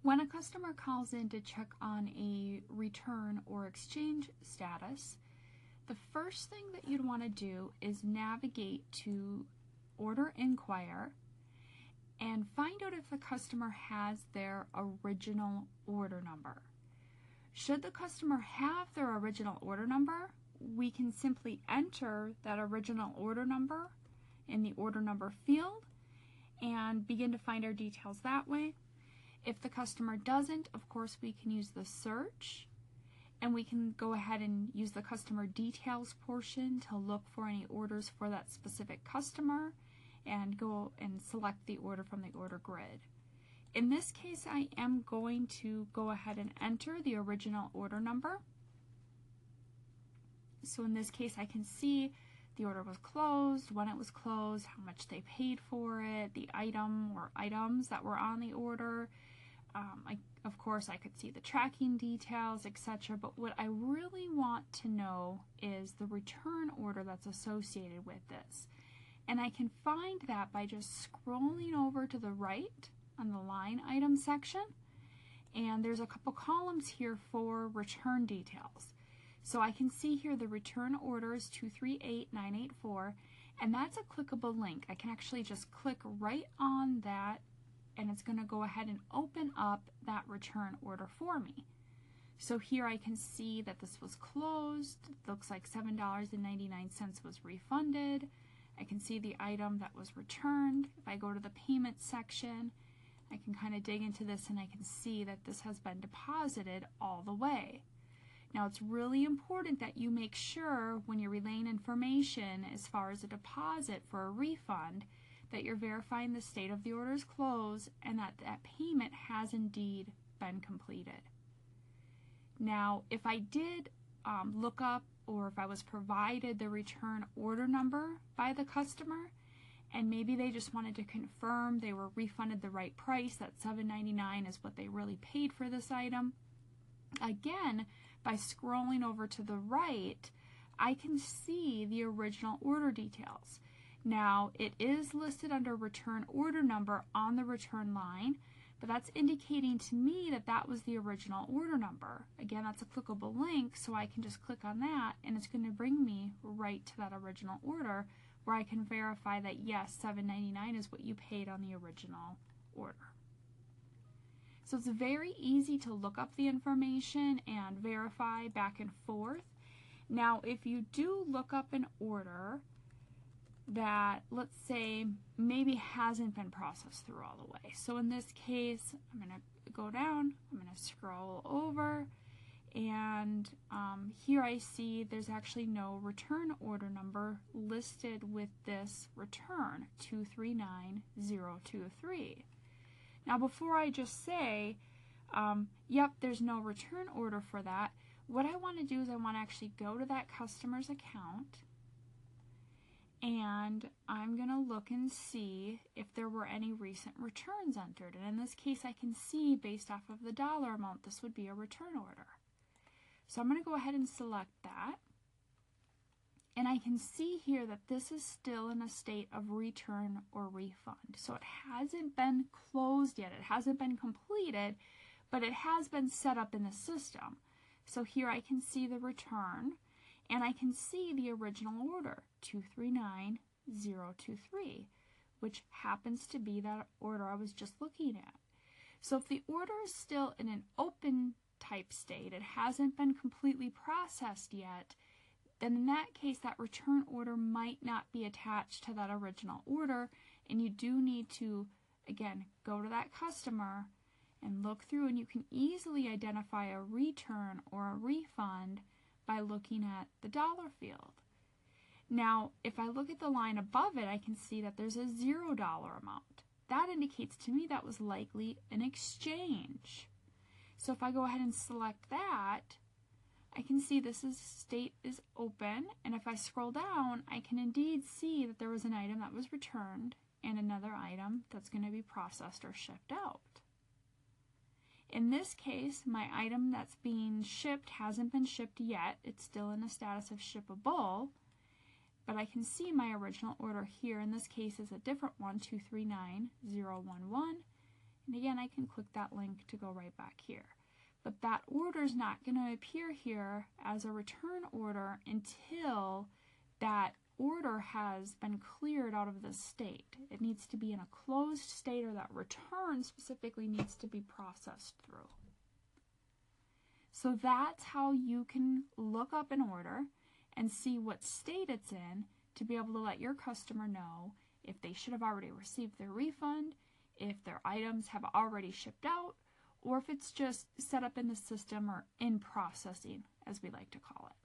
When a customer calls in to check on a return or exchange status, the first thing that you'd want to do is navigate to Order Inquire and find out if the customer has their original order number. Should the customer have their original order number, we can simply enter that original order number in the order number field and begin to find our details that way. If the customer doesn't, of course, we can use the search, and we can go ahead and use the customer details portion to look for any orders for that specific customer and go and select the order from the order grid. In this case, I am going to go ahead and enter the original order number. So in this case, I can see the order was closed, when it was closed, how much they paid for it, the item or items that were on the order. Of course, I could see the tracking details, etc. But what I really want to know is the return order that's associated with this. And I can find that by just scrolling over to the right on the line item section. And there's a couple columns here for return details. So I can see here the return order is 238984, and that's a clickable link. I can actually just click right on that, and it's going to go ahead and open up that return order for me. So here I can see that this was closed. It looks like $7.99 was refunded. I can see the item that was returned. If I go to the payment section, I can kind of dig into this and I can see that this has been deposited all the way. Now, it's really important that you make sure when you're relaying information as far as a deposit for a refund that you're verifying the state of the order's close and that that payment has indeed been completed. Now, if I did look up or if I was provided the return order number by the customer and maybe they just wanted to confirm they were refunded the right price, that $7.99 is what they really paid for this item, again, by scrolling over to the right, I can see the original order details. Now, it is listed under return order number on the return line, but that's indicating to me that that was the original order number. Again, that's a clickable link, so I can just click on that, and it's going to bring me right to that original order where I can verify that, yes, $7.99 is what you paid on the original order. So it's very easy to look up the information and verify back and forth. Now, if you do look up an order that, let's say, maybe hasn't been processed through all the way. So in this case, I'm going to go down, I'm going to scroll over, and here I see there's actually no return order number listed with this return, 239023. Now, before I just say, yep, there's no return order for that, what I want to do is I want to actually go to that customer's account, and I'm going to look and see if there were any recent returns entered. And in this case, I can see based off of the dollar amount, this would be a return order. So I'm going to go ahead and select that. And I can see here that this is still in a state of return or refund. So it hasn't been closed yet. It hasn't been completed, but it has been set up in the system. So here I can see the return, and I can see the original order, 239023, which happens to be that order I was just looking at. So if the order is still in an open type state, it hasn't been completely processed yet, then in that case, that return order might not be attached to that original order, and you do need to, again, go to that customer and look through, and you can easily identify a return or a refund by looking at the dollar field. Now, if I look at the line above it, I can see that there's a $0 amount. That indicates to me that was likely an exchange. So if I go ahead and select that, I can see this state is open, and if I scroll down, I can indeed see that there was an item that was returned and another item that's going to be processed or shipped out. In this case, my item that's being shipped hasn't been shipped yet. It's still in a status of shippable, but I can see my original order here. In this case, is a different one, 239011, And again, I can click that link to go right back here. But that order is not going to appear here as a return order until that order has been cleared out of the state. It needs to be in a closed state, or that return specifically needs to be processed through. So that's how you can look up an order and see what state it's in to be able to let your customer know if they should have already received their refund, if their items have already shipped out, or if it's just set up in the system or in processing, as we like to call it.